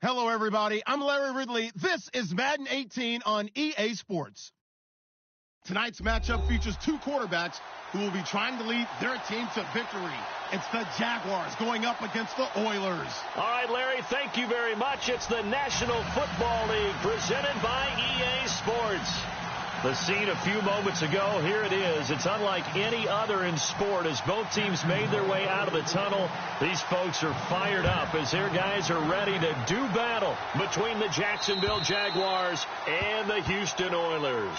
Hello, everybody. I'm Larry Ridley. This is Madden 18 on EA Sports. Tonight's matchup features two quarterbacks who will be trying to lead their team to victory. It's the Jaguars going up against the Oilers. All right, Larry, thank you very much. It's the National Football League presented by EA Sports. The scene a few moments ago, here it is. It's unlike any other in sport as both teams made their way out of the tunnel. These folks are fired up as their guys are ready to do battle between the Jacksonville Jaguars and the Houston Oilers.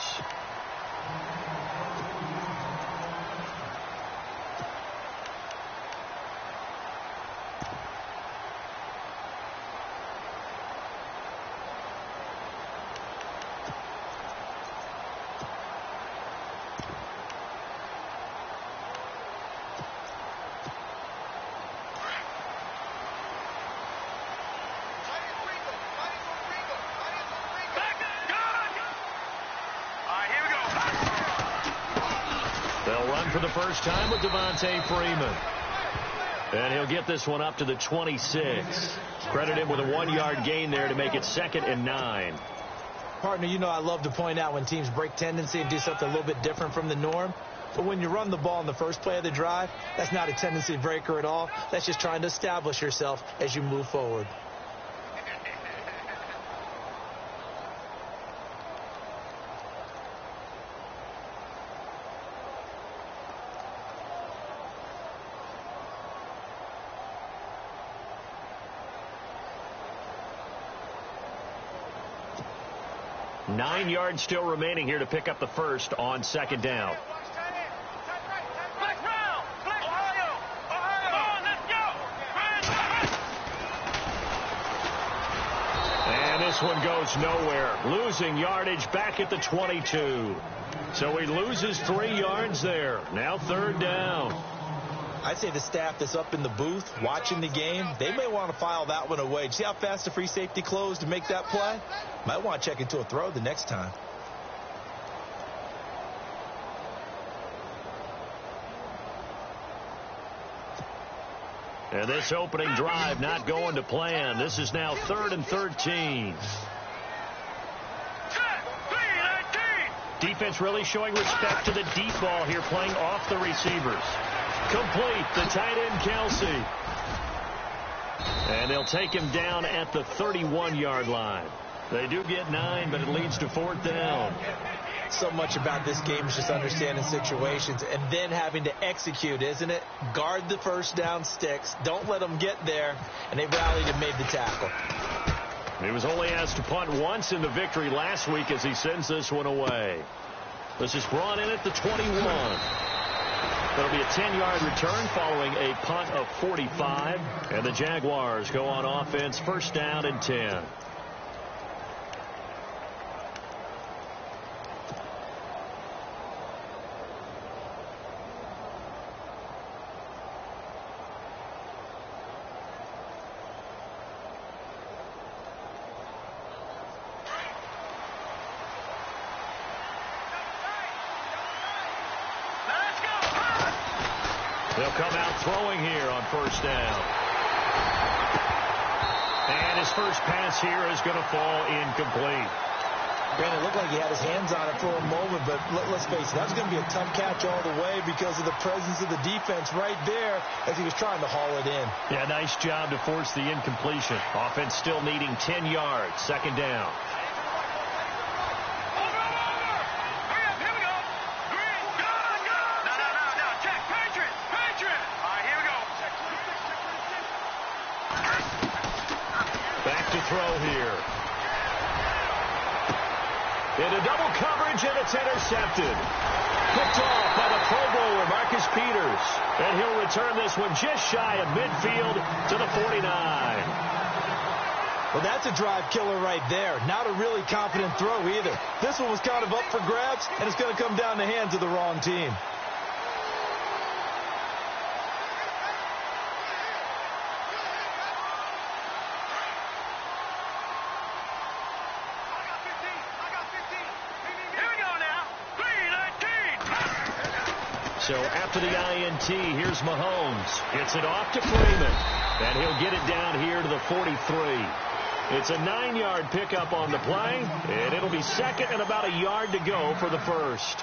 They'll run for the first time with Devontae Freeman. And he'll get this one up to the 26. Credit him with a 1-yard gain there to make it 2nd and 9. Partner, you know I love to point out when teams break tendency and do something a little bit different from the norm. But when you run the ball in the first play of the drive, that's not a tendency breaker at all. That's just trying to establish yourself as you move forward. Nine yards still remaining here to pick up the first on 2nd down. And this one goes nowhere. Losing yardage back at the 22. So he loses 3 yards there. Now 3rd down. I'd say the staff that's up in the booth watching the game, they may want to file that one away. See how fast the free safety closed to make that play? Might want to check into a throw the next time. And this opening drive not going to plan. This is now 3rd and 13. Defense really showing respect to the deep ball here, playing off the receivers. Complete, the tight end, Kelsey. And they'll take him down at the 31-yard line. They do get 9, but it leads to 4th down. So much about this game is just understanding situations and then having to execute, isn't it? Guard the first down sticks. Don't let them get there. And they rallied and made the tackle. He was only asked to punt once in the victory last week as he sends this one away. This is brought in at the 21. That'll be a 10-yard return following a punt of 45. And the Jaguars go on offense, 1st down and 10. They'll come out throwing here on 1st down. And his first pass here is going to fall incomplete. Brandon, it looked like he had his hands on it for a moment, but let's face it, that was going to be a tough catch all the way because of the presence of the defense right there as he was trying to haul it in. Yeah, nice job to force the incompletion. Offense still needing 10 yards, 2nd down. Throw here. Into double coverage, and it's intercepted. Picked off by the Pro Bowler, Marcus Peters. And he'll return this one just shy of midfield to the 49. Well, that's a drive killer right there. Not a really confident throw either. This one was kind of up for grabs, and it's going to come down the hands of the wrong team. So after the INT, here's Mahomes. Gets it off to Freeman. And he'll get it down here to the 43. It's a 9-yard pickup on the play, and it'll be second and about a yard to go for the first.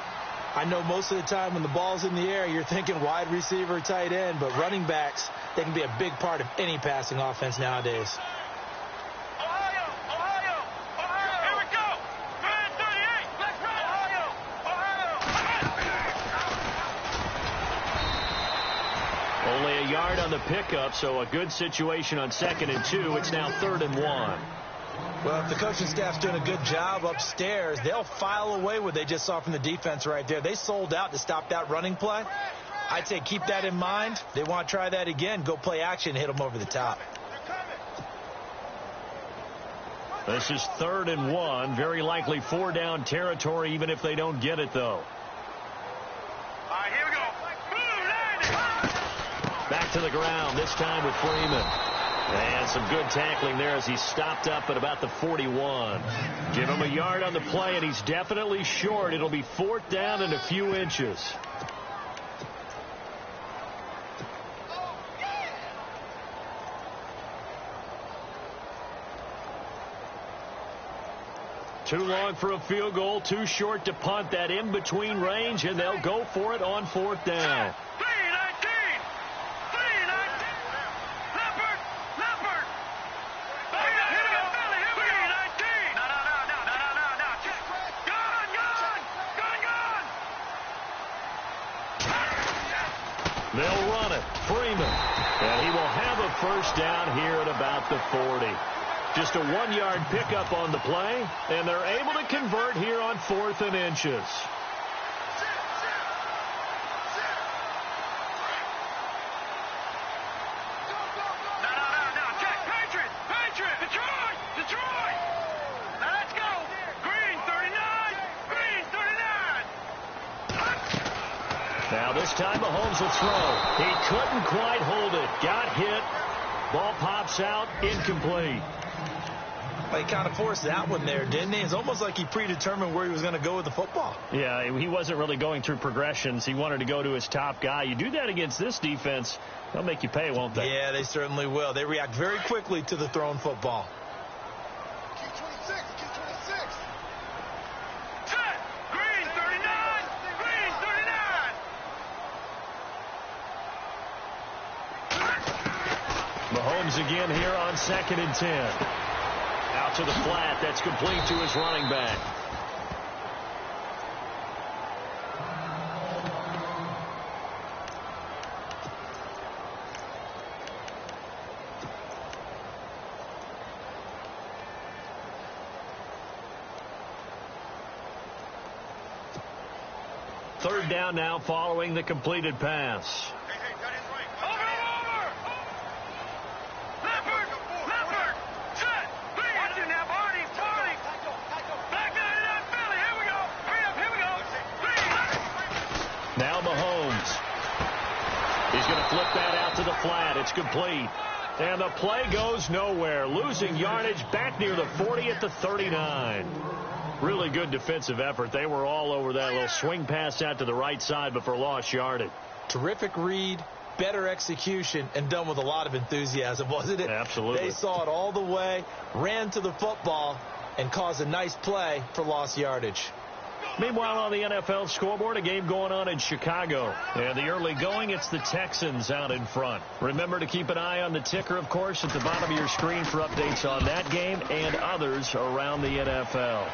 I know most of the time when the ball's in the air, you're thinking wide receiver, tight end, but running backs, they can be a big part of any passing offense nowadays. Here we go. 38. Let's run. Only a yard on the pickup, so a good situation on 2nd and 2. It's now 3rd and 1. Well, if the coaching staff's doing a good job upstairs, they'll file away what they just saw from the defense right there. They sold out to stop that running play. I'd say keep that in mind. They want to try that again. Go play action, hit them over the top. This is 3rd and 1. Very likely 4-down territory, even if they don't get it, though. All right, here we go. Back to the ground, this time with Freeman. And some good tackling there as he stopped up at about the 41. Give him a yard on the play, and he's definitely short. It'll be 4th down and a few inches. Too long for a field goal, too short to punt. That in-between range, and they'll go for it on 4th down. They'll run it. Freeman. And he will have a first down here at about the 40. Just a 1-yard pickup on the play, and they're able to convert here on 4th and inches. Detroit! Now let's go! Green 39! Green 39! Now this time Mahomes will throw. He couldn't quite hold it. Got hit. Ball pops out. Incomplete. Well, he kind of forced that one there, didn't he? It's almost like he predetermined where he was going to go with the football. Yeah, he wasn't really going through progressions. He wanted to go to his top guy. You do that against this defense, they'll make you pay, won't they? Yeah, they certainly will. They react very quickly to the thrown football. Key 26. Set! Green 39! Green 39! Mahomes again here on 2nd and 10. Out to the flat. That's complete to his running back. Third down now following the completed pass. Now Mahomes. He's going to flip that out to the flat. It's complete. And the play goes nowhere. Losing yardage back near the 40 at the 39. Really good defensive effort. They were all over that little swing pass out to the right side, but for lost yardage. Terrific read, better execution, and done with a lot of enthusiasm, wasn't it? Absolutely. They saw it all the way, ran to the football, and caused a nice play for lost yardage. Meanwhile, on the NFL scoreboard, a game going on in Chicago. And the early going, it's the Texans out in front. Remember to keep an eye on the ticker, of course, at the bottom of your screen for updates on that game and others around the NFL.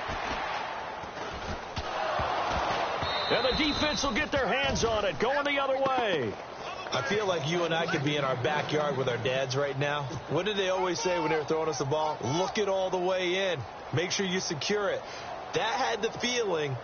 And the defense will get their hands on it, going the other way. I feel like you and I could be in our backyard with our dads right now. What did they always say when they were throwing us the ball? Look it all the way in. Make sure you secure it. That had the feeling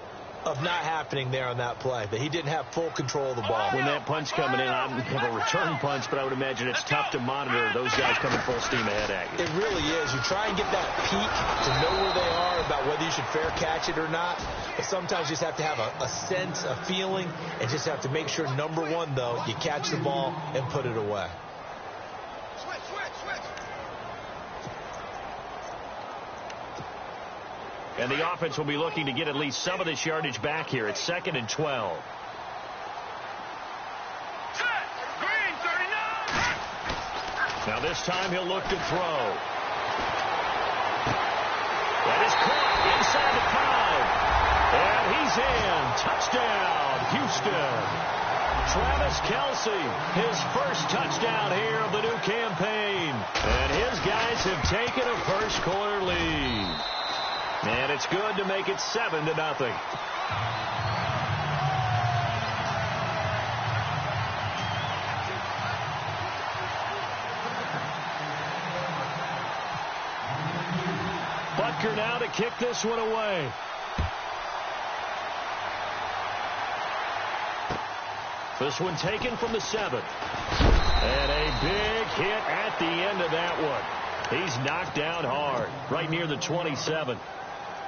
of not happening there on that play, that he didn't have full control of the ball. When that punch coming in, I have a return punch, but I would imagine it's tough to monitor those guys coming full steam ahead at you. It really is. You try and get that peek to know where they are, about whether you should fair catch it or not. But sometimes you just have to have a sense, a feeling, and just have to make sure, number one, though, you catch the ball and put it away. Switch. And the offense will be looking to get at least some of this yardage back here. It's 2nd and 12. Green 39! Now this time he'll look to throw. And touchdown, Houston. Travis Kelce, his first touchdown here of the new campaign. And his guys have taken a first-quarter lead. And it's good to make it 7-0. Butker now to kick this one away. This one taken from the 7. And a big hit at the end of that one. He's knocked down hard, right near the 27.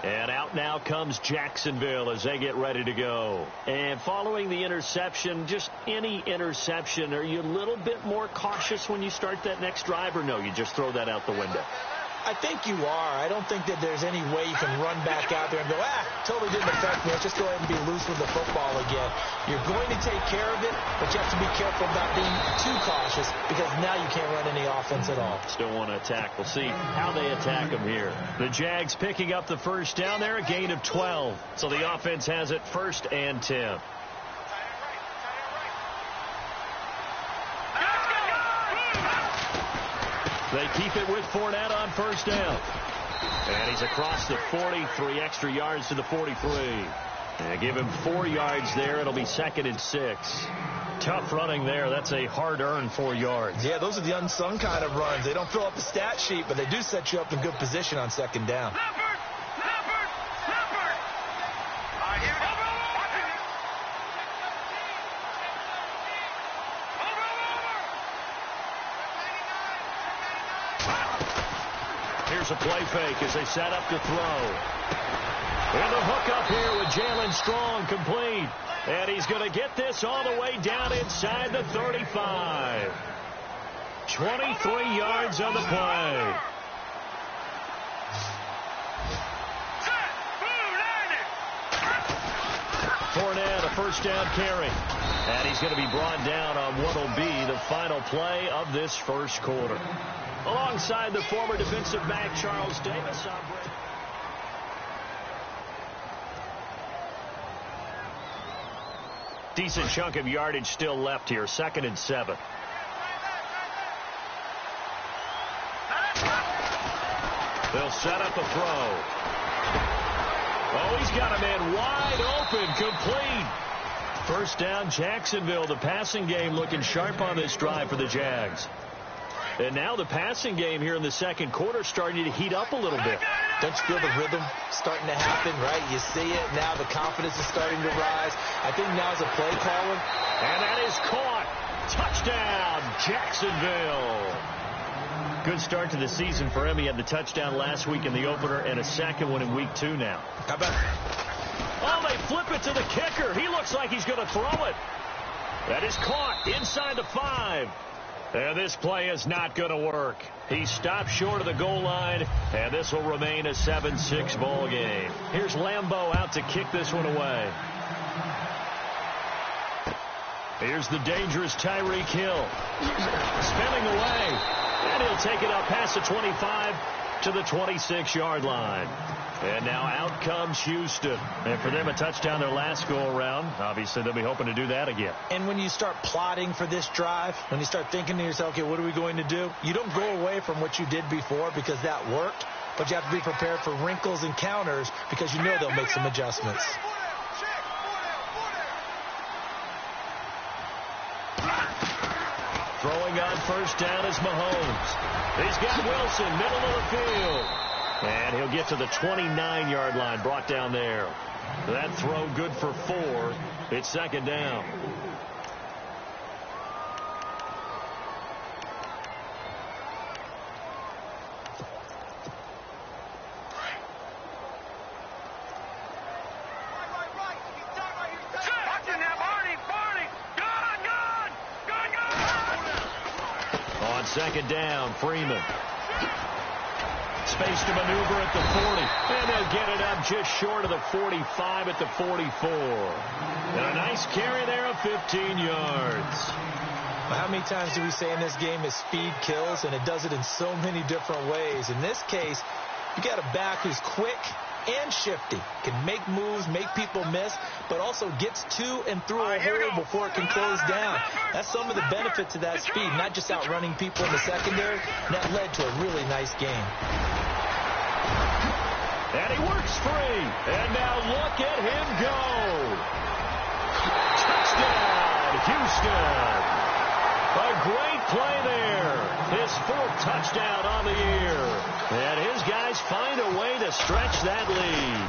And out now comes Jacksonville as they get ready to go. And following the interception, just any interception, are you a little bit more cautious when you start that next drive, or no, you just throw that out the window? I think you are. I don't think that there's any way you can run back out there and go, totally didn't affect me. Let's just go ahead and be loose with the football again. You're going to take care of it, but you have to be careful about being too cautious because now you can't run any offense at all. Still want to attack. We'll see how they attack them here. The Jags picking up the first down there, a gain of 12. So the offense has it 1st and 10. They keep it with Fournette on first down. And he's across the 40, 3 extra yards to the 43. And give him 4 yards there. It'll be 2nd and 6. Tough running there. That's a hard-earned 4 yards. Yeah, those are the unsung kind of runs. They don't fill up the stat sheet, but they do set you up in good position on 2nd down. Here's a play fake as they set up to throw. And the hook up here with Jalen Strong complete. And he's going to get this all the way down inside the 35. 23 yards on the play. Fournette, a first down carry. And he's going to be brought down on what will be the final play of this first quarter. Alongside the former defensive back, Charles Davis. Decent chunk of yardage still left here. 2nd and 7. They'll set up a throw. Oh, he's got a man wide open, complete. First down, Jacksonville. The passing game looking sharp on this drive for the Jags. And now the passing game here in the second quarter starting to heat up a little bit. Don't you feel the rhythm starting to happen, right? You see it now. The confidence is starting to rise. I think now is a play caller. And that is caught. Touchdown, Jacksonville. Good start to the season for him. He had the touchdown last week in the opener and a second one in week 2 now. How about it? Oh, they flip it to the kicker. He looks like he's going to throw it. That is caught inside the 5. And this play is not going to work. He stopped short of the goal line, and this will remain a 7-6 ball game. Here's Lambeau out to kick this one away. Here's the dangerous Tyreek Hill. Spinning away, and he'll take it up past the 25 to the 26-yard line. And now out comes Houston. And for them, a touchdown their last go-around. Obviously, they'll be hoping to do that again. And when you start plotting for this drive, when you start thinking to yourself, okay, what are we going to do? You don't go away from what you did before because that worked, but you have to be prepared for wrinkles and counters because you know they'll make some adjustments. Throwing on first down is Mahomes. He's got Wilson, middle of the field. And he'll get to the 29-yard line, brought down there. That throw good for 4. It's 2nd down. On 2nd down, Freeman. Space to maneuver at the 40. And they'll get it up just short of the 45 at the 44. And a nice carry there of 15 yards. How many times do we say in this game is speed kills, and it does it in so many different ways. In this case, You got a back who's quick and shifty, can make moves, make people miss, but also gets to and through a hole before it can close down. That's some of the benefits of that speed, not just outrunning people in the secondary. That led to a really nice game. And he works free. And now look at him go. Touchdown, Houston. A great play there. His fourth touchdown on the year. And his guys find a way to stretch that lead.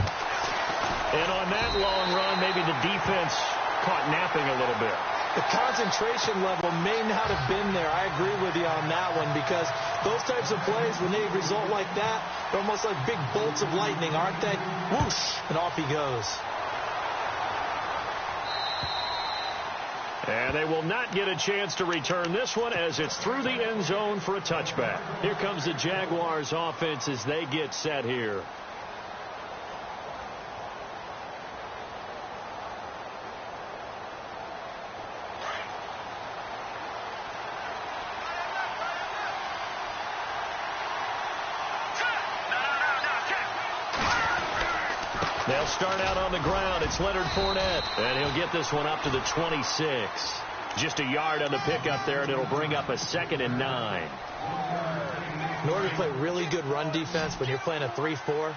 And on that long run, maybe the defense caught napping a little bit. The concentration level may not have been there. I agree with you on that one, because those types of plays, when they result like that, they're almost like big bolts of lightning, aren't they? Whoosh, and off he goes. And they will not get a chance to return this one as it's through the end zone for a touchback. Here comes the Jaguars offense as they get set here. They'll start out on the ground. It's Leonard Fournette, and he'll get this one up to the 26. Just a yard on the pickup there, and it'll bring up a 2nd and 9. In order to play really good run defense when you're playing a 3-4,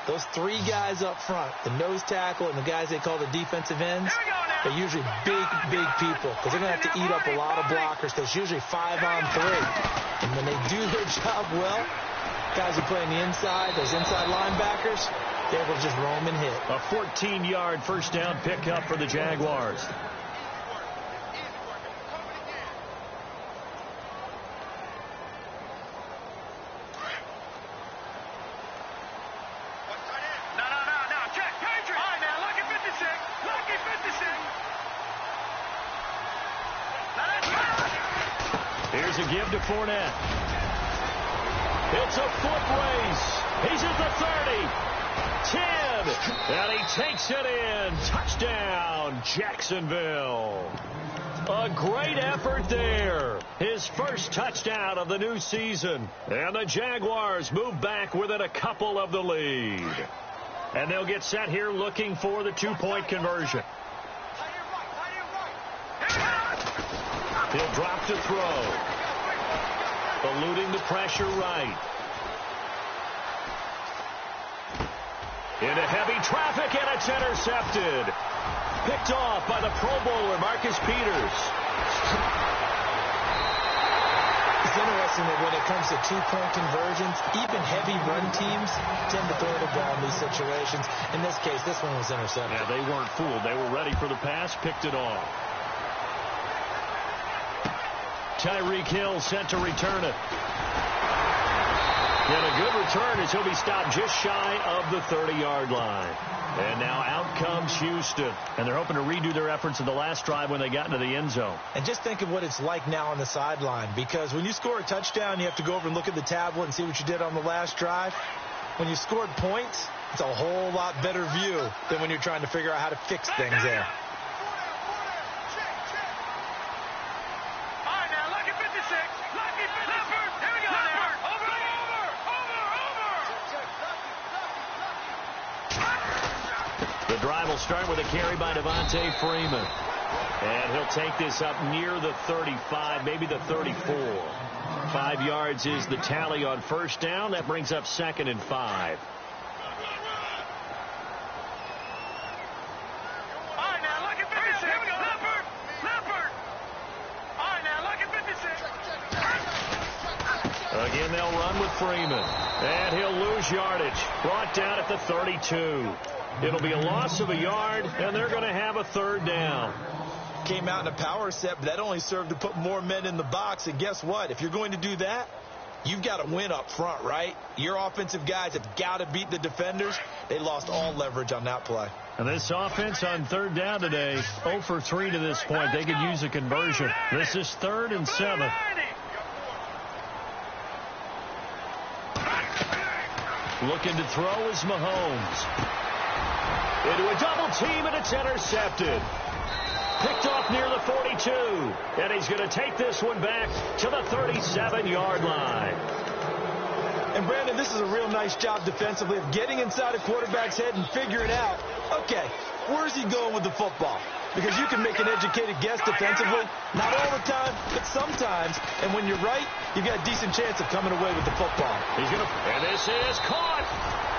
those three guys up front, the nose tackle and the guys they call the defensive ends, they're usually big people, because they're going to have to eat up a lot of blockers, because it's usually 5-on-3. And when they do their job well, guys who play on the inside, those inside linebackers, they're able to just roam and hit. A 14-yard first down pickup for the Jaguars. Here's a give to Fournette. It's a foot race. He's at the 30. 10. And he takes it in. Touchdown, Jacksonville. A great effort there. His first touchdown of the new season. And the Jaguars move back within a couple of the lead. And they'll get set here looking for the two-point conversion. He'll drop to throw. Eluding the pressure right. Into heavy traffic, and it's intercepted. Picked off by the Pro Bowler, Marcus Peters. It's interesting that when it comes to two-point conversions, even heavy run teams tend to throw the ball in these situations. In this case, this one was intercepted. Yeah, they weren't fooled. They were ready for the pass, picked it off. Tyreek Hill set to return it. And a good return as he'll be stopped just shy of the 30-yard line. And now out comes Houston. And they're hoping to redo their efforts in the last drive when they got into the end zone. And just think of what it's like now on the sideline. Because when you score a touchdown, you have to go over and look at the tablet and see what you did on the last drive. When you scored points, it's a whole lot better view than when you're trying to figure out how to fix things there. Drive will start with a carry by Devontae Freeman. And he'll take this up near the 35, maybe the 34. 5 yards is the tally on first down. That brings up 2nd and 5. Again, they'll run with Freeman. And he'll lose yardage. Brought down at the 32. It'll be a loss of a yard, and they're going to have a 3rd down. Came out in a power set, but that only served to put more men in the box. And guess what? If you're going to do that, you've got to win up front, right? Your offensive guys have got to beat the defenders. They lost all leverage on that play. And this offense on 3rd down today, 0 for 3 to this point. They could use a conversion. This is 3rd and 7. Looking to throw is Mahomes. Into a double team, and it's intercepted. Picked off near the 42. And he's going to take this one back to the 37-yard line. And, Brandon, this is a real nice job defensively of getting inside a quarterback's head and figuring out, okay, where's he going with the football? Because you can make an educated guess defensively, not all the time, but sometimes. And when you're right, you've got a decent chance of coming away with the football. And this is caught.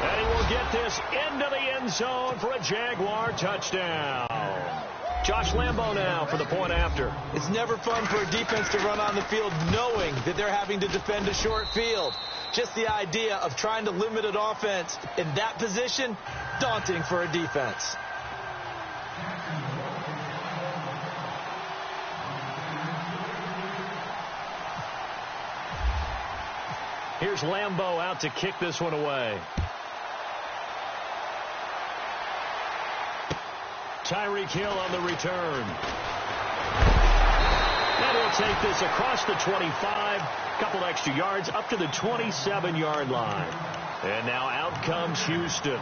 And he will get this into the end zone for a Jaguar touchdown. Josh Lambo now for the point after. It's never fun for a defense to run on the field knowing that they're having to defend a short field. Just the idea of trying to limit an offense in that position, daunting for a defense. Here's Lambo out to kick this one away. Tyreek Hill on the return. And he'll take this across the 25, couple extra yards up to the 27-yard line. And now out comes Houston.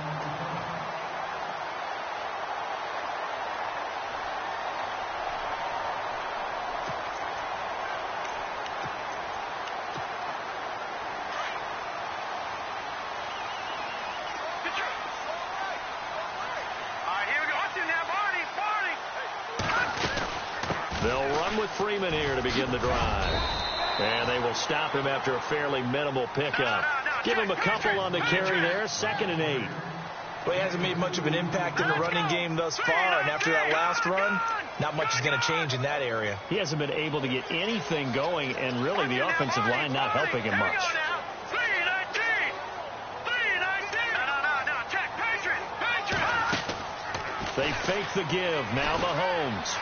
They'll run with Freeman here to begin the drive. And they will stop him after a fairly minimal pickup. Give him a couple on the carry there, 2nd and 8. Well, he hasn't made much of an impact in the running game thus far, and after that last run, not much is going to change in that area. He hasn't been able to get anything going, and really the offensive line not helping him much. They fake the give. Now Mahomes.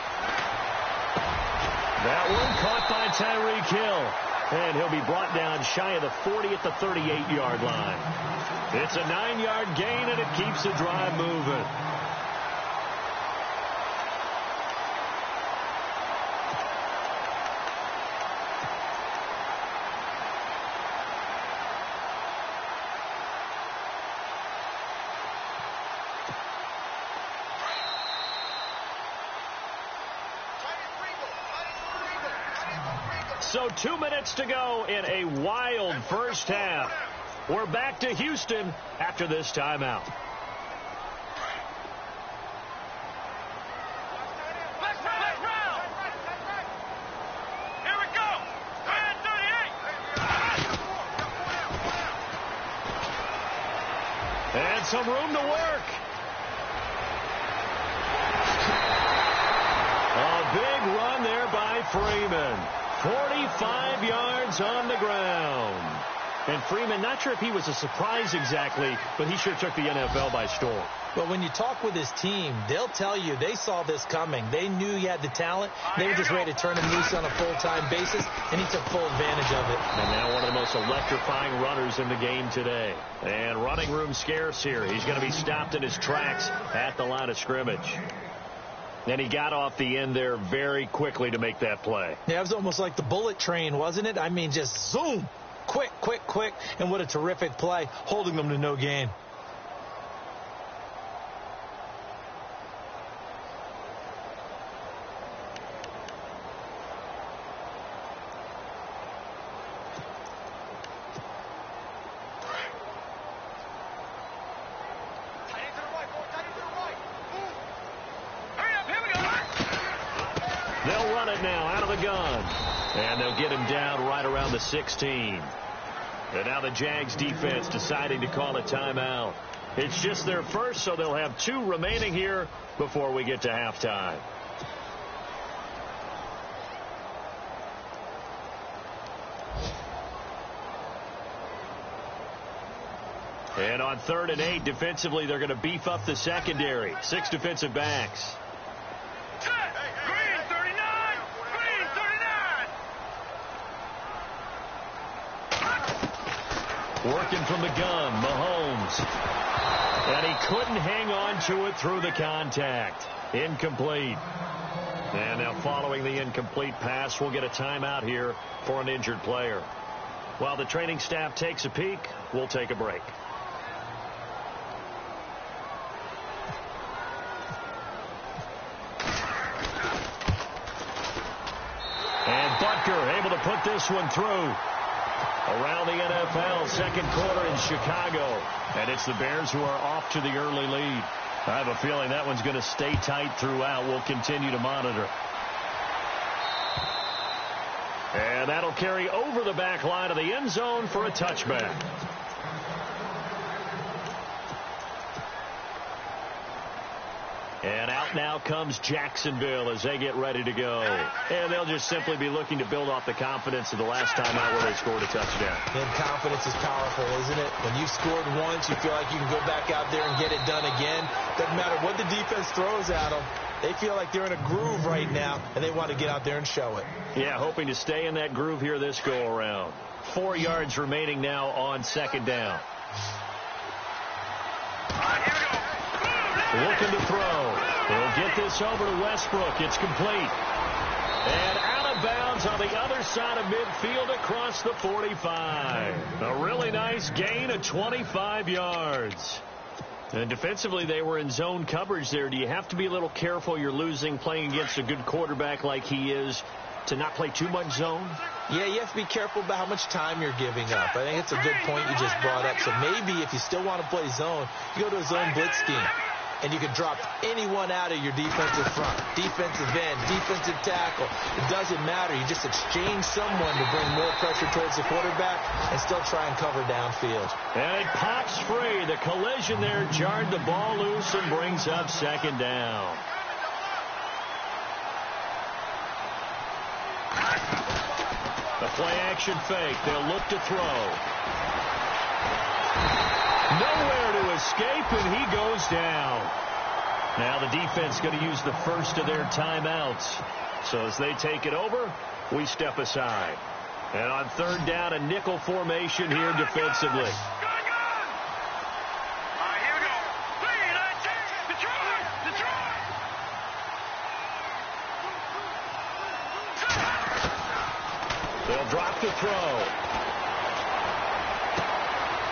That one caught by Tyreek Hill. And he'll be brought down shy of the 40 at the 38-yard line. It's a 9-yard gain, and it keeps the drive moving. So 2 minutes to go in a wild first half. We're back to Houston after this timeout. Here we go. 38. And some room to work. A big run there by Freeman. 45 yards on the ground. And Freeman, not sure if he was a surprise exactly, but he sure took the NFL by storm. But when you talk with his team, they'll tell you they saw this coming. They knew he had the talent. They were just ready to turn him loose on a full-time basis, and he took full advantage of it. And now one of the most electrifying runners in the game today. And running room scarce here. He's going to be stopped in his tracks at the line of scrimmage. And he got off the end there very quickly to make that play. Yeah, it was almost like the bullet train, wasn't it? I mean, just zoom. Quick, quick, quick. And what a terrific play, holding them to no gain. They'll run it now out of the gun. And they'll get him down right around the 16. And now the Jags defense deciding to call a timeout. It's just their first, so they'll have 2 remaining here before we get to halftime. And on 3rd and 8, defensively, they're going to beef up the secondary. 6 defensive backs. Working from the gun, Mahomes. And he couldn't hang on to it through the contact. Incomplete. And now following the incomplete pass, we'll get a timeout here for an injured player. While the training staff takes a peek, we'll take a break. And Butker able to put this one through. Around the NFL, second quarter in Chicago. And it's the Bears who are off to the early lead. I have a feeling that one's going to stay tight throughout. We'll continue to monitor. And that'll carry over the back line of the end zone for a touchback. And out now comes Jacksonville as they get ready to go. And they'll just simply be looking to build off the confidence of the last time out where they scored a touchdown. And confidence is powerful, isn't it? When you scored once, you feel like you can go back out there and get it done again. Doesn't matter what the defense throws at them. They feel like they're in a groove right now, and they want to get out there and show it. Yeah, hoping to stay in that groove here this go-around. 4 yards remaining now on second down. Looking to throw. He'll get this over to Westbrook. It's complete. And out of bounds on the other side of midfield across the 45. A really nice gain of 25 yards. And defensively, they were in zone coverage there. Do you have to be a little careful? You're losing playing against a good quarterback like he is to not play too much zone? Yeah, you have to be careful about how much time you're giving up. I think it's a good point you just brought up. So maybe if you still want to play zone, you go to a zone blitz scheme. And you can drop anyone out of your defensive front, defensive end, defensive tackle. It doesn't matter. You just exchange someone to bring more pressure towards the quarterback and still try and cover downfield. And it pops free. The collision there jarred the ball loose and brings up second down. The play-action fake. They'll look to throw. Nowhere to escape, and he goes down. Now the defense going to use the first of their timeouts. So as they take it over, we step aside. And on third down, a nickel formation here defensively. They'll drop the throw.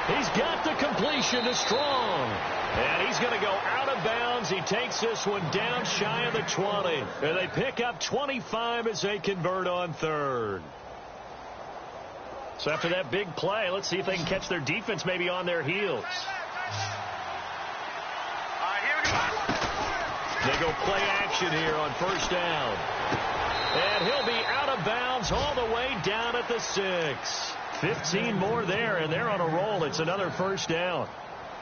He's got the completion to Strong. And he's going to go out of bounds. He takes this one down shy of the 20. And they pick up 25 as they convert on third. So after that big play, let's see if they can catch their defense maybe on their heels. They go play action here on first down. And he'll be out of bounds all the way down at the 6. 15 more there, and they're on a roll. It's another first down.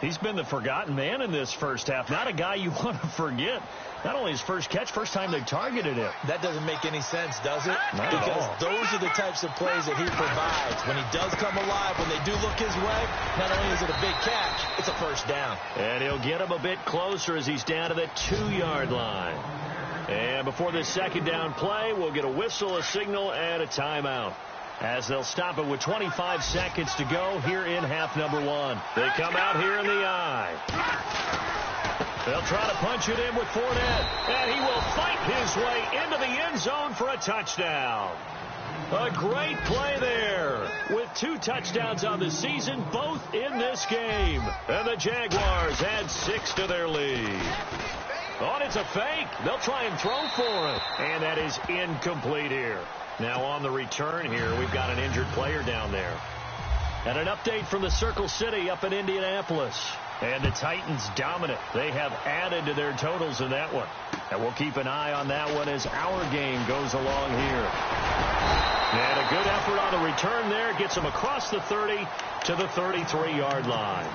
He's been the forgotten man in this first half. Not a guy you want to forget. Not only his first catch, first time they targeted him. That doesn't make any sense, does it? Not because at all. Those are the types of plays that he provides. When he does come alive, when they do look his way, not only is it a big catch, it's a first down. And he'll get him a bit closer as he's down to the 2-yard line. And before this second down play, we'll get a whistle, a signal, and a timeout. As they'll stop it with 25 seconds to go here in half number 1. They come out here in the I. They'll try to punch it in with Fournette. And he will fight his way into the end zone for a touchdown. A great play there with 2 touchdowns on the season, both in this game. And the Jaguars add 6 to their lead. Oh, it's a fake. They'll try and throw for it. And that is incomplete here. Now on the return here, we've got an injured player down there. And an update from the Circle City up in Indianapolis. And the Titans dominant. They have added to their totals in that one. And we'll keep an eye on that one as our game goes along here. And a good effort on the return there. Gets them across the 30 to the 33-yard line.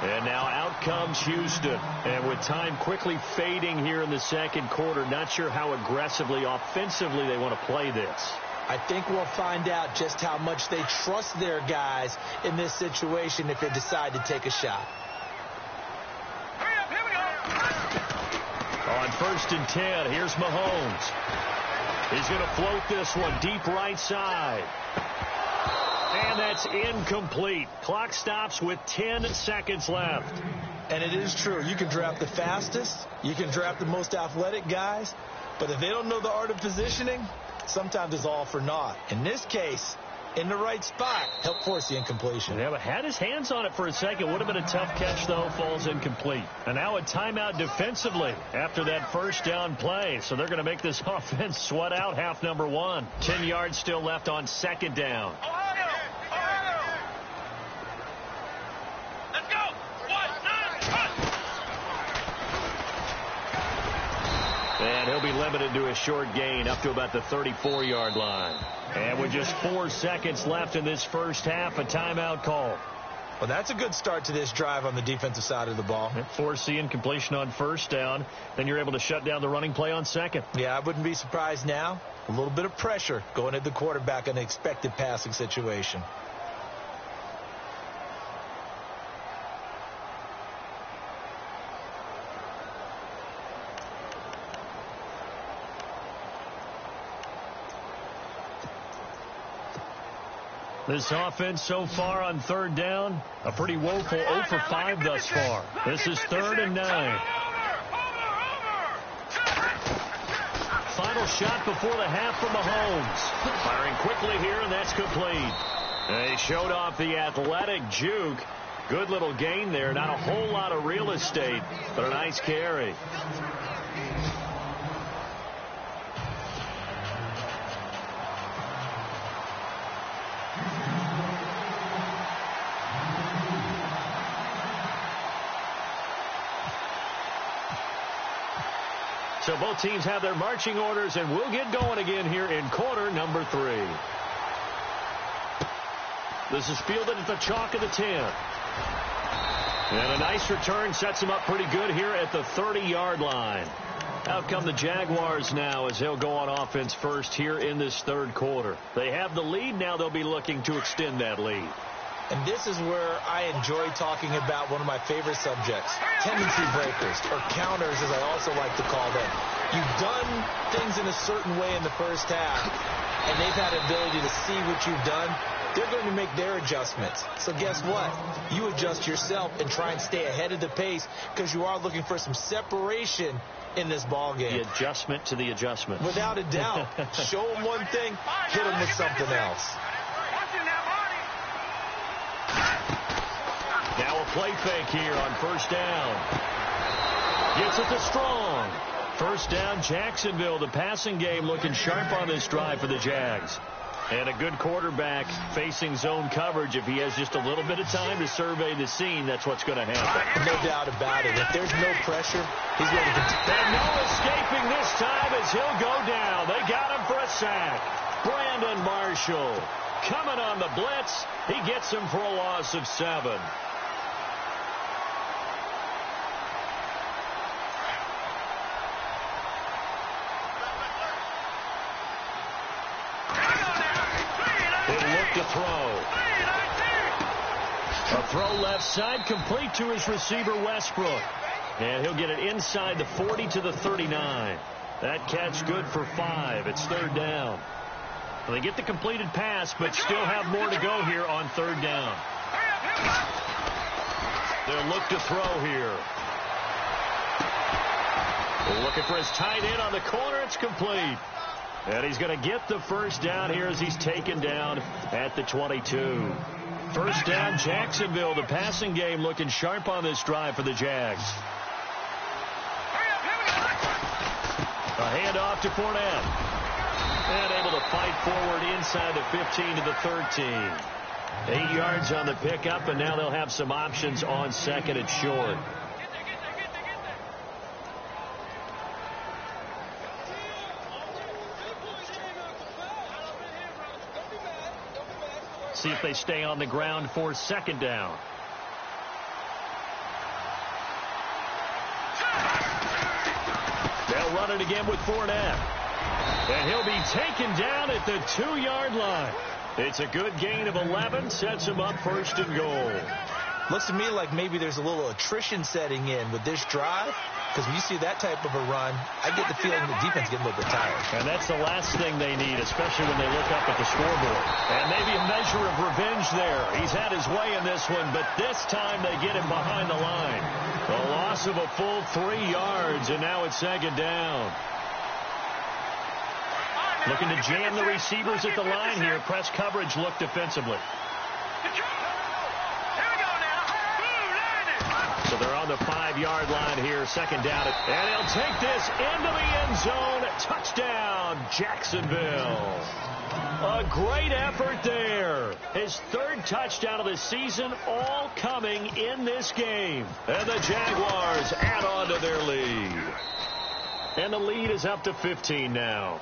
And now out comes Houston. And with time quickly fading here in the second quarter, not sure how aggressively, offensively they want to play this. I think we'll find out just how much they trust their guys in this situation if they decide to take a shot. On first and 10, here's Mahomes. He's going to float this one deep right side. And that's incomplete. Clock stops with 10 seconds left. And it is true. You can draft the fastest. You can draft the most athletic guys. But if they don't know the art of positioning, sometimes it's all for naught. In this case, in the right spot, help force the incompletion. Yeah, but had his hands on it for a second. Would have been a tough catch, though. Falls incomplete. And now a timeout defensively after that first down play. So they're going to make this offense sweat out half number 1. 10 yards still left on second down. And he'll be limited to a short gain up to about the 34-yard line. And with just 4 seconds left in this first half, a timeout call. Well, that's a good start to this drive on the defensive side of the ball. Forcing completion on first down. Then you're able to shut down the running play on second. Yeah, I wouldn't be surprised now. A little bit of pressure going at the quarterback in an expected passing situation. This offense so far on third down, a pretty woeful 0 for 5 thus far. This is 3rd and 9. Final shot before the half from Mahomes. Firing quickly here, and that's complete. They showed off the athletic juke. Good little gain there. Not a whole lot of real estate, but a nice carry. So both teams have their marching orders, and we'll get going again here in quarter number 3. This is fielded at the chalk of the 10. And a nice return sets him up pretty good here at the 30-yard line. Out come the Jaguars now as they'll go on offense first here in this third quarter. They have the lead. Now they'll be looking to extend that lead. And this is where I enjoy talking about one of my favorite subjects, tendency breakers, or counters as I also like to call them. You've done things in a certain way in the first half, and they've had the ability to see what you've done. They're going to make their adjustments. So guess what? You adjust yourself and try and stay ahead of the pace because you are looking for some separation in this ball game. The adjustment to the adjustment. Without a doubt. Show them one thing, hit them with something else. Now a play fake here on first down. Gets it to Strong. First down, Jacksonville. The passing game looking sharp on this drive for the Jags. And a good quarterback facing zone coverage. If he has just a little bit of time to survey the scene, that's what's going to happen. No doubt about it. If there's no pressure, he's going to continue. And no escaping this time as he'll go down. They got him for a sack. Brandon Marshall coming on the blitz. He gets him for a loss of 7. To throw. A throw left side, complete to his receiver, Westbrook. And he'll get it inside the 40 to the 39. That catch good for 5. It's third down. Well, they get the completed pass, but still have more to go here on third down. They'll look to throw here. They're looking for his tight end on the corner. It's complete. And he's going to get the first down here as he's taken down at the 22. First down, Jacksonville. The passing game looking sharp on this drive for the Jags. A handoff to Fournette. And able to fight forward inside the 15 to the 13. 8 yards on the pickup, and now they'll have some options on second and short. See if they stay on the ground for second down. They'll run it again with Fournette. And he'll be taken down at the 2-yard line. It's a good gain of 11. Sets him up first and goal. Looks to me like maybe there's a little attrition setting in with this drive. Because when you see that type of a run, I get the feeling the defense gets a little bit tired. And that's the last thing they need, especially when they look up at the scoreboard. And maybe a measure of revenge there. He's had his way in this one, but this time they get him behind the line. The loss of a full 3 yards, and now it's second down. Looking to jam the receivers at the line here. Press coverage look defensively. So they're on the 5-yard line here, second down. And he'll take this into the end zone. Touchdown, Jacksonville. A great effort there. His 3rd touchdown of the season, all coming in this game. And the Jaguars add on to their lead. And the lead is up to 15 now.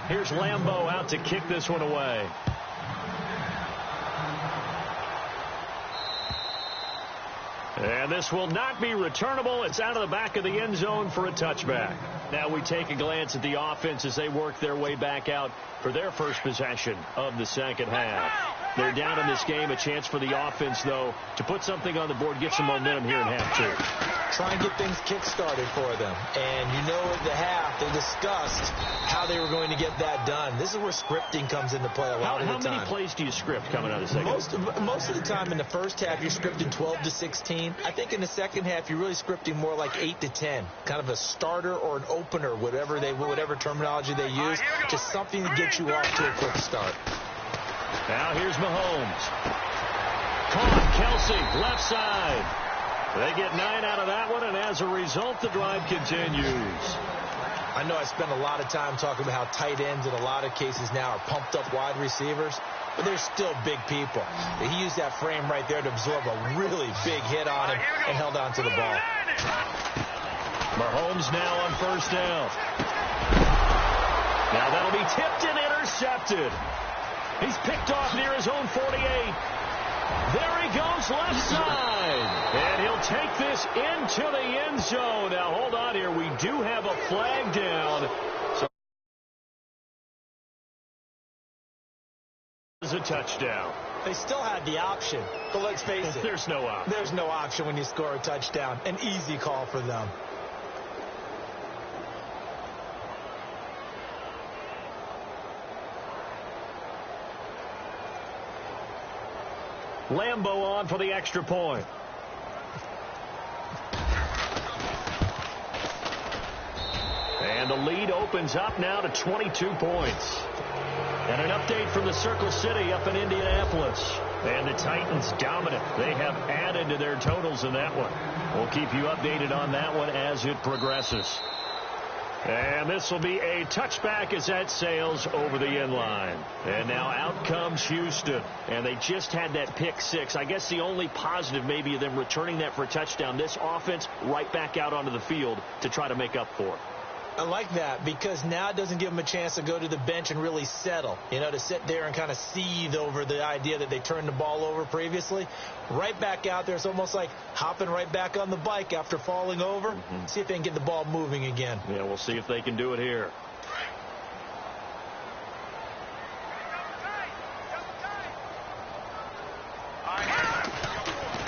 Here's Lambeau out to kick this one away. And this will not be returnable. It's out of the back of the end zone for a touchback. Now we take a glance at the offense as they work their way back out for their first possession of the second half. They're down in this game. A chance for the offense, though, to put something on the board, get some momentum here in half two. Try and get things kick-started for them. And you know at the half, they discussed how they were going to get that done. This is where scripting comes into play a lot of the time. How many plays do you script coming out of the second? Most of the time in the first half, you're scripting 12 to 16. I think in the second half, you're really scripting more like 8 to 10. Kind of a starter or an opener, whatever terminology they use. Just something to get you off to a quick start. Now here's Mahomes. Caught, Kelsey, left side. They get 9 out of that one, and as a result, the drive continues. I know I spend a lot of time talking about how tight ends in a lot of cases now are pumped up wide receivers, but they're still big people. He used that frame right there to absorb a really big hit on him and held on to the ball. Mahomes now on first down. Now that'll be tipped and intercepted. He's picked off near his own 48. There he goes left side. And he'll take this into the end zone. Now, hold on here. We do have a flag down. So it's a touchdown. They still had the option, but let's face it. There's no option. There's no option when you score a touchdown. An easy call for them. Lambeau on for the extra point. And the lead opens up now to 22 points. And an update from the Circle City up in Indianapolis. And the Titans dominant. They have added to their totals in that one. We'll keep you updated on that one as it progresses. And this will be a touchback as that sails over the end line. And now out comes Houston. And they just had that pick six. I guess the only positive maybe of them returning that for a touchdown. This offense right back out onto the field to try to make up for it. I like that because now it doesn't give them a chance to go to the bench and really settle, to sit there and kind of seethe over the idea that they turned the ball over previously. Right back out there, it's almost like hopping right back on the bike after falling over. See if they can get the ball moving again. Yeah, we'll see if they can do it here.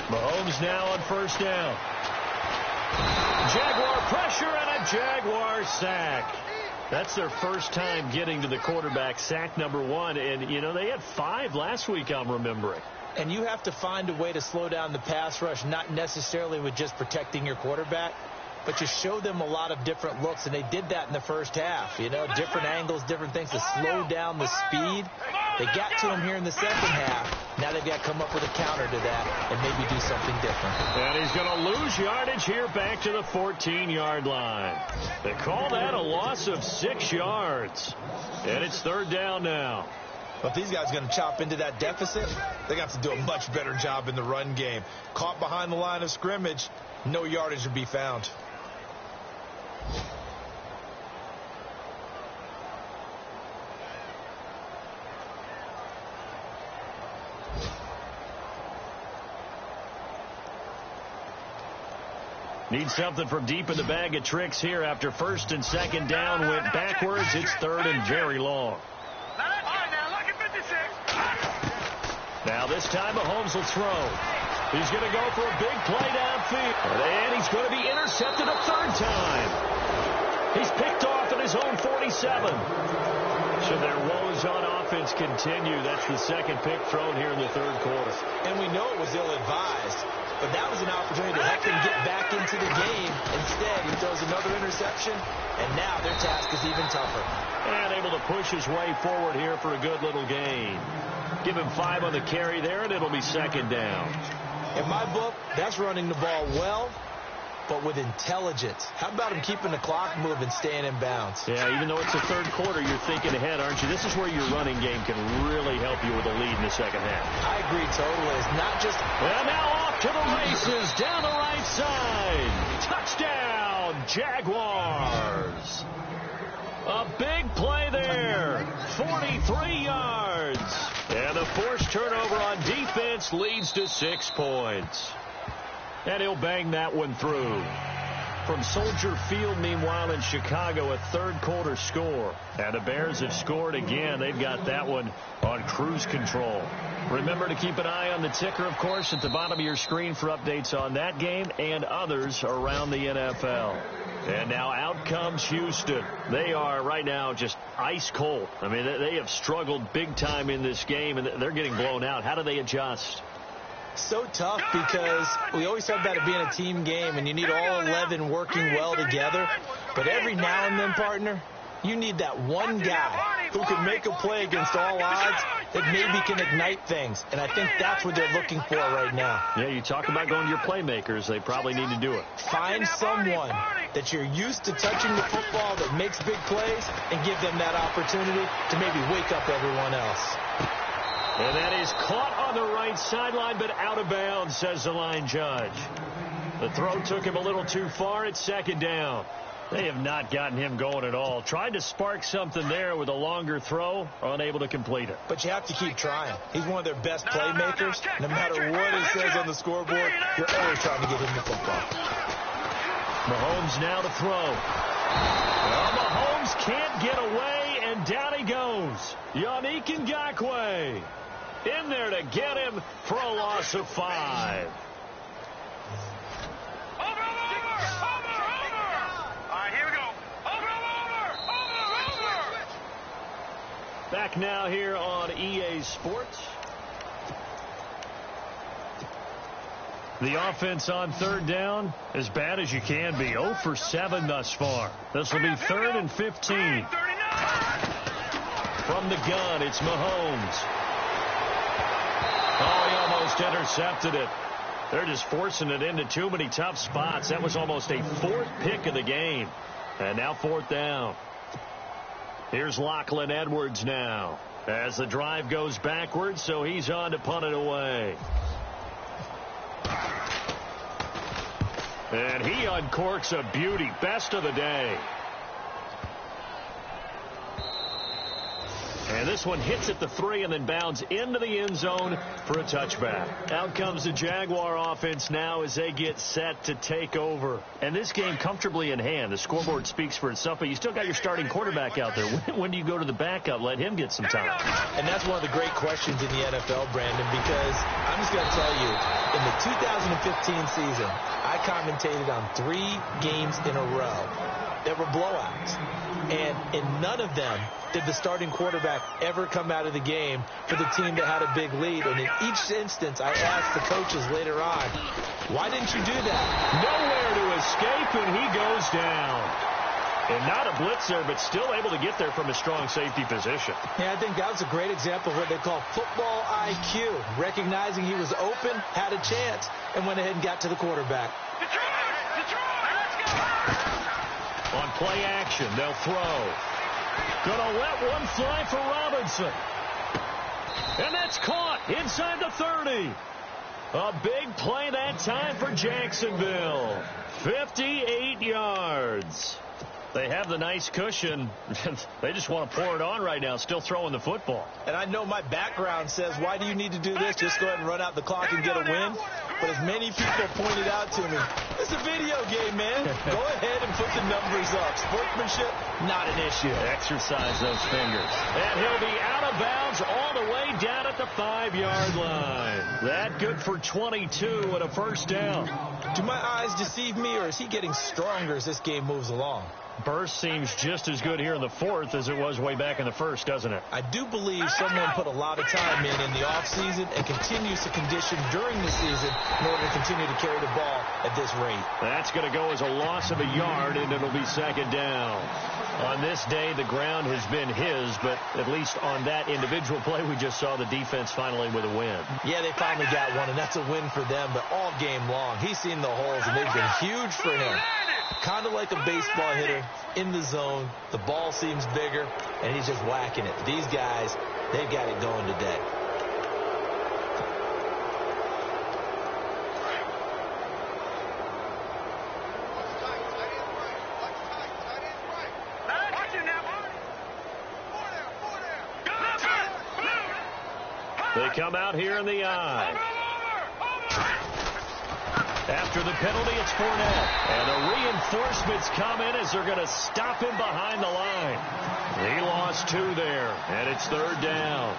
Mahomes now on first down. Jaguar pressure and a Jaguar sack. That's their first time getting to the quarterback, sack number 1. And, they had 5 last week, I'm remembering. And you have to find a way to slow down the pass rush, not necessarily with just protecting your quarterback, but you show them a lot of different looks, and they did that in the first half. Different angles, different things to slow down the speed. They got to him here in the second half. Now they've got to come up with a counter to that and maybe do something different. And he's going to lose yardage here back to the 14-yard line. They call that a loss of 6 yards. And it's third down now. But if these guys are going to chop into that deficit, they got to do a much better job in the run game. Caught behind the line of scrimmage, no yardage to be found. Need something from deep in the bag of tricks here after first and second down went backwards. It's third and very long. Now this time Mahomes will throw. He's going to go for a big play downfield. And he's going to be intercepted a third time. He's picked off at his own 47. So their woes on offense continue. That's the second pick thrown here in the third quarter. And we know it was ill-advised. But that was an opportunity to help him get back into the game. Instead, he throws another interception, and now their task is even tougher. And able to push his way forward here for a good little gain. Give him 5 on the carry there, and it'll be second down. In my book, that's running the ball well, but with intelligence. How about him keeping the clock moving, staying in bounds? Yeah, even though it's the third quarter, you're thinking ahead, aren't you? This is where your running game can really help you with a lead in the second half. I agree totally. It's not just... Well, now off to the races down the right side. Touchdown, Jaguars. A big play there. 43 yards. And the forced turnover on defense leads to 6 points. And he'll bang that one through. From Soldier Field, meanwhile, in Chicago, a third-quarter score. And the Bears have scored again. They've got that one on cruise control. Remember to keep an eye on the ticker, of course, at the bottom of your screen for updates on that game and others around the NFL. And now out comes Houston. They are right now just ice cold. I mean, they have struggled big time in this game, and they're getting blown out. How do they adjust? So tough because we always talk about it being a team game, and you need all 11 working well together. But every now and then, partner, you need that one guy who can make a play against all odds that maybe can ignite things. And I think that's what they're looking for right now. Yeah, you talk about going to your playmakers. They probably need to do it. Find someone that you're used to touching the football that makes big plays and give them that opportunity to maybe wake up everyone else. And that is caught on the right sideline, but out of bounds, says the line judge. The throw took him a little too far. It's second down. They have not gotten him going at all. Tried to spark something there with a longer throw, unable to complete it. But you have to keep trying. He's one of their best playmakers. No matter what it says on the scoreboard, you're always trying to get him the football. Mahomes now to throw. Well, Mahomes can't get away, and down he goes. Yannick Ngakoue in there to get him for a loss of 5. Back now here on EA Sports. The offense on third down, as bad as you can be. 0 for 7 thus far. This will be 3rd and 15. From the gun, it's Mahomes. Oh, he almost intercepted it. They're just forcing it into too many tough spots. That was almost a 4th pick of the game. And now 4th down. Here's Lachlan Edwards now as the drive goes backwards, so he's on to punt it away. And he uncorks a beauty. Best of the day. And this one hits at the 3 and then bounds into the end zone for a touchback. Out comes the Jaguar offense now as they get set to take over. And this game comfortably in hand. The scoreboard speaks for itself, but you still got your starting quarterback out there. When do you go to the backup? Let him get some time. And that's one of the great questions in the NFL, Brandon, because I'm just going to tell you, in the 2015 season, I commentated on 3 games in a row that were blowouts. And in none of them did the starting quarterback ever come out of the game for the team that had a big lead. And in each instance, I asked the coaches later on, why didn't you do that? Nowhere to escape, and he goes down. And not a blitzer, but still able to get there from a strong safety position. Yeah, I think that was a great example of what they call football IQ. Recognizing he was open, had a chance, and went ahead and got to the quarterback. On play action, they'll throw. Gonna let one fly for Robinson. And that's caught inside the 30. A big play that time for Jacksonville. 58 yards. They have the nice cushion. They just want to pour it on right now, still throwing the football. And I know my background says, why do you need to do this? Just go ahead and run out the clock and get a win. But as many people pointed out to me, it's a video game, man. Go ahead and put the numbers up. Sportsmanship, not an issue. Exercise those fingers. And he'll be out of bounds all the way down at the 5-yard line. That good for 22 and a first down. Do my eyes deceive me, or is he getting stronger as this game moves along? Burst seems just as good here in the 4th as it was way back in the 1st, doesn't it? I do believe someone put a lot of time in the offseason and continues to condition during the season in order to continue to carry the ball at this rate. That's going to go as a loss of a yard, and it'll be second down. On this day, the ground has been his, but at least on that individual play, we just saw the defense finally with a win. Yeah, they finally got one, and that's a win for them, but all game long, he's seen the holes, and they've been huge for him. Kind of like a baseball hitter in the zone. The ball seems bigger, and he's just whacking it. These guys, they've got it going today. They come out here in the I. After the penalty, it's Fournette. And the reinforcements come in as they're going to stop him behind the line. He lost 2 there, and it's 3rd down.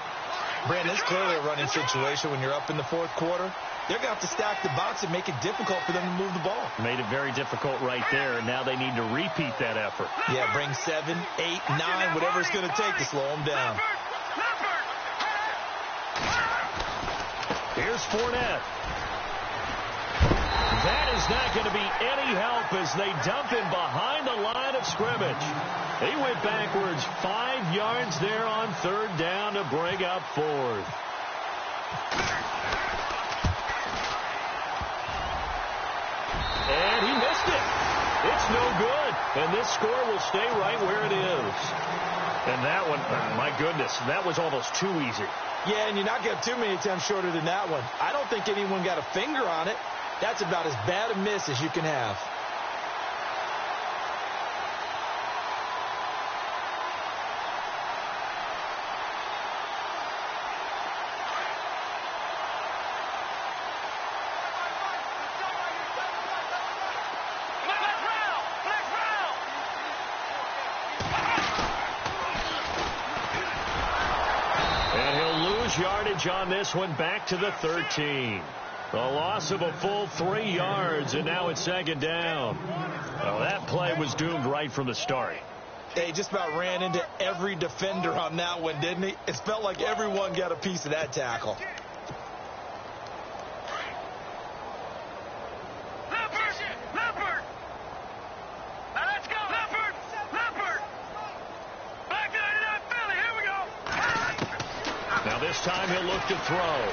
Brandon, it's clearly a running situation when you're up in the 4th quarter. They're going to have to stack the box and make it difficult for them to move the ball. Made it very difficult right there, and now they need to repeat that effort. Yeah, bring 7, 8, 9, whatever it's going to take to slow them down. Here's Fournette. That is not going to be any help as they dump him behind the line of scrimmage. He went backwards 5 yards there on 3rd down to bring up 4th. And he missed it. It's no good. And this score will stay right where it is. And that one, my goodness, that was almost too easy. Yeah, and you're not going to have too many attempts shorter than that one. I don't think anyone got a finger on it. That's about as bad a miss as you can have. Yardage on this one, back to the 13. A loss of a full 3 yards, and now it's 2nd down. Well, that play was doomed right from the start. He just about ran into every defender on that one, didn't he? It felt like everyone got a piece of that tackle. Leopard! Now let's go! Leopard! Back to 99 Philly, here we go! Now this time he'll look to throw.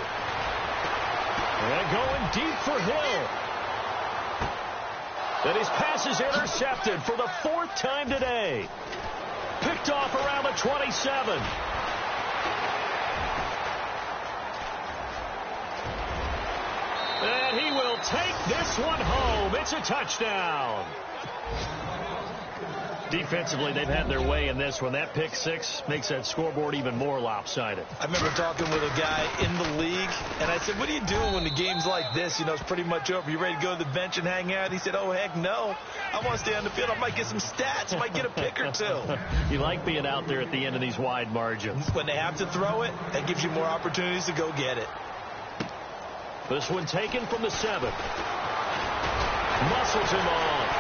And going deep for Hill. And his pass is intercepted for the 4th time today. Picked off around the 27. And he will take this one home. It's a touchdown. Defensively, they've had their way in this one. That pick 6 makes that scoreboard even more lopsided. I remember talking with a guy in the league, and I said, what are you doing when the game's like this? You know, it's pretty much over. You ready to go to the bench and hang out? He said, oh, heck no. I want to stay on the field. I might get some stats. I might get a pick or 2. You like being out there at the end of these wide margins. When they have to throw it, that gives you more opportunities to go get it. This one taken from the 7. Muscles him off.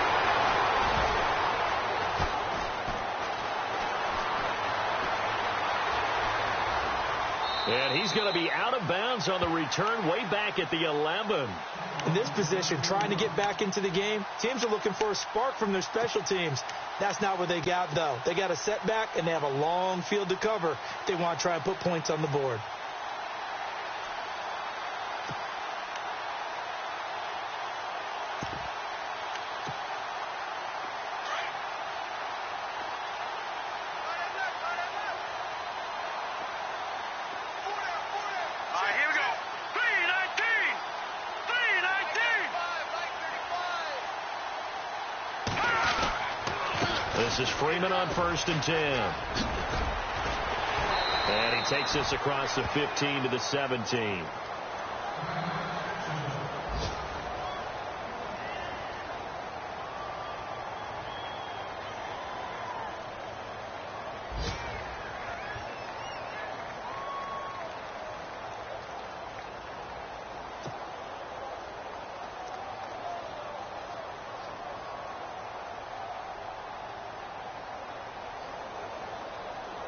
And he's going to be out of bounds on the return way back at the 11. In this position, trying to get back into the game, teams are looking for a spark from their special teams. That's not what they got, though. They got a setback, and they have a long field to cover if they want to try and put points on the board. This is Freeman on 1st and 10. And he takes this across the 15 to the 17.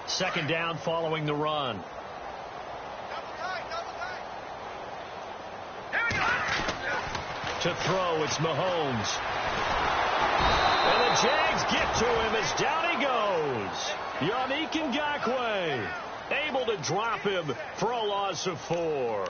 Second down following the run. To throw, it's Mahomes. And the Jags get to him as down he goes. Yannick Ngakoue able to drop him for a loss of 4.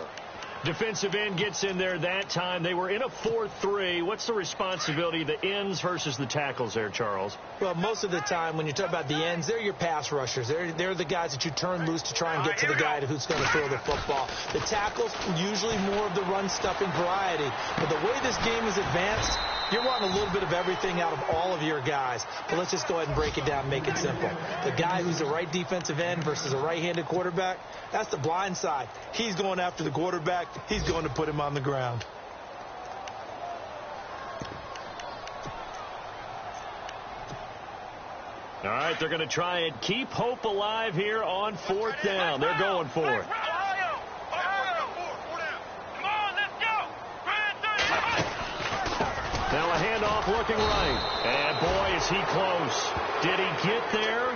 Defensive end gets in there that time. They were in a 4-3. What's the responsibility of the ends versus the tackles there, Charles? Well, most of the time when you talk about the ends, they're your pass rushers. They're the guys that you turn loose to try and get to the guy who's going to throw the football. The tackles, usually more of the run-stuffing variety. But the way this game is advanced, you're wanting a little bit of everything out of all of your guys. But let's just go ahead and break it down and make it simple. The guy who's a right defensive end versus a right-handed quarterback, that's the blind side. He's going after the quarterback. He's going to put him on the ground. All right, they're going to try and keep hope alive here on 4th down. They're going for it. Now a handoff looking right. And boy, is he close. Did he get there?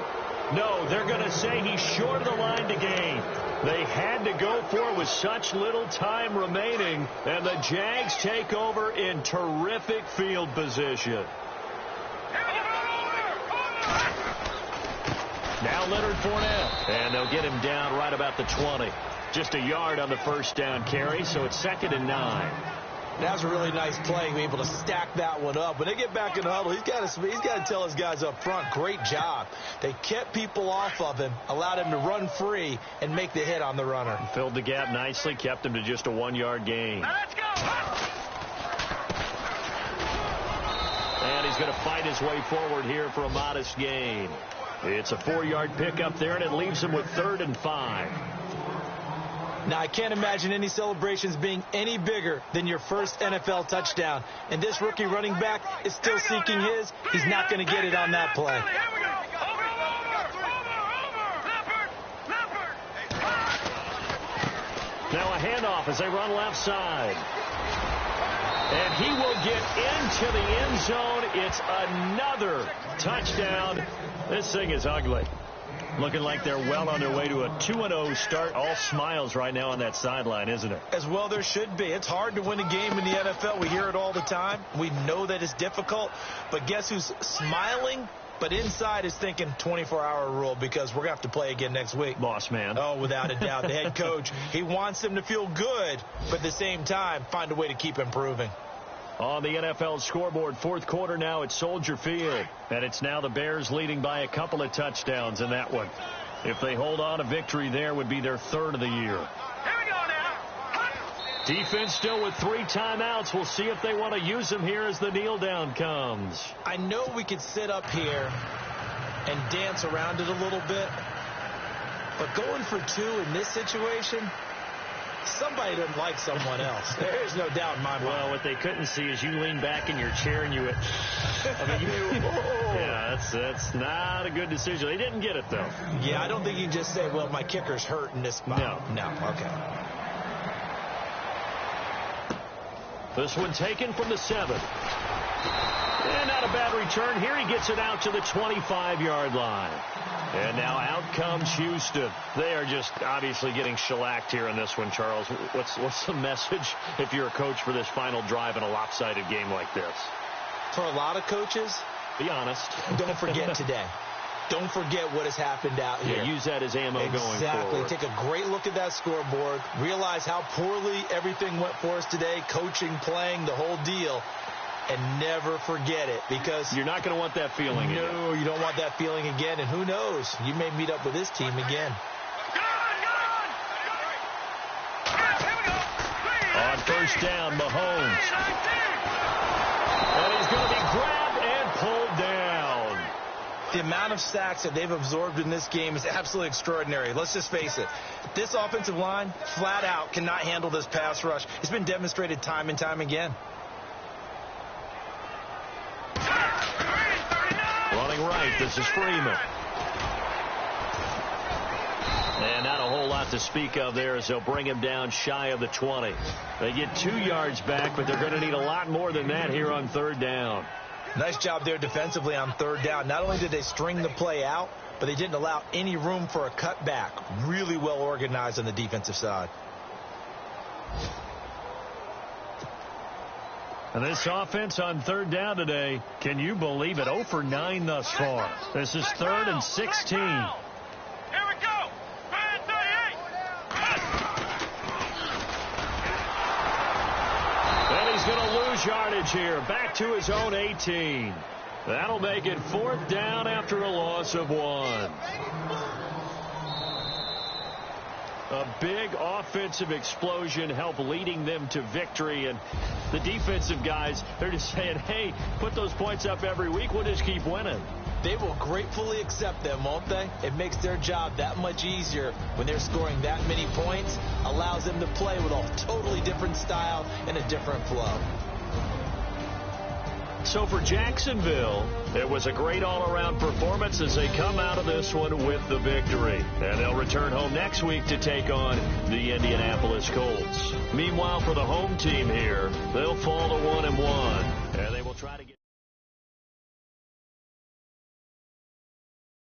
No, they're going to say he's short of the line to gain. They had to go for it with such little time remaining. And the Jags take over in terrific field position. Now Leonard Fournette. And they'll get him down right about the 20. Just a yard on the first down carry, so it's 2nd and 9. That was a really nice play, being able to stack that one up. When they get back in the huddle, he's got to tell his guys up front, great job. They kept people off of him, allowed him to run free, and make the hit on the runner. Filled the gap nicely, kept him to just a 1-yard gain. Now let's go. And he's going to fight his way forward here for a modest gain. It's a 4-yard pickup there, and it leaves him with 3rd and 5. Now, I can't imagine any celebrations being any bigger than your first NFL touchdown. And this rookie running back is still seeking his. He's not going to get it on that play. Now a handoff as they run left side. And he will get into the end zone. It's another touchdown. This thing is ugly. Looking like they're well on their way to a 2-0 start. All smiles right now on that sideline, isn't it? As well there should be. It's hard to win a game in the NFL. We hear it all the time. We know that it's difficult. But guess who's smiling? But inside is thinking 24-hour rule because we're going to have to play again next week. Boss man. Oh, without a doubt. The head coach, he wants them to feel good, but at the same time, find a way to keep improving. On the NFL scoreboard, 4th quarter now at Soldier Field. And it's now the Bears leading by a couple of touchdowns in that one. If they hold on, a victory there would be their 3rd of the year. Here we go now. Defense still with 3 timeouts. We'll see if they want to use them here as the kneel down comes. I know we could sit up here and dance around it a little bit, but going for 2 in this situation, somebody doesn't like someone else. There's no doubt in my mind. Well, what they couldn't see is you lean back in your chair and you went, yeah, that's not a good decision. They didn't get it, though. Yeah, I don't think you can just say, well, my kicker's hurt in this spot. No, okay. This one taken from the 7. And not a bad return. Here he gets it out to the 25-yard line. And now out comes Houston. They are just obviously getting shellacked here in this one, Charles. What's the message if you're a coach for this final drive in a lopsided game like this? For a lot of coaches, be honest. Don't forget today. Don't forget what has happened out here. Yeah, use that as ammo going forward. Exactly. Take a great look at that scoreboard. Realize how poorly everything went for us today. Coaching, playing, the whole deal. And never forget it, because you're not going to want that feeling again. No, you don't want that feeling again. And who knows? You may meet up with this team again. On 1st down, Mahomes. And he's going to be grabbed and pulled down. The amount of sacks that they've absorbed in this game is absolutely extraordinary. Let's just face it. This offensive line, flat out, cannot handle this pass rush. It's been demonstrated time and time again. Running right, this is Freeman. And not a whole lot to speak of there as they'll bring him down shy of the 20. They get 2 yards back, but they're going to need a lot more than that here on 3rd down. Nice job there defensively on 3rd down. Not only did they string the play out, but they didn't allow any room for a cutback. Really well organized on the defensive side. And this offense on 3rd down today, can you believe it? 0 for 9 thus far. This is 3rd and 16. Here we go. lose yardage here. Back to his own 18. That'll make it 4th down after a loss of 1. A big offensive explosion helped leading them to victory. And the defensive guys, they're just saying, hey, put those points up every week. We'll just keep winning. They will gratefully accept them, won't they? It makes their job that much easier when they're scoring that many points. Allows them to play with a totally different style and a different flow. So for Jacksonville, it was a great all-around performance as they come out of this one with the victory. And they'll return home next week to take on the Indianapolis Colts. Meanwhile, for the home team here, they'll fall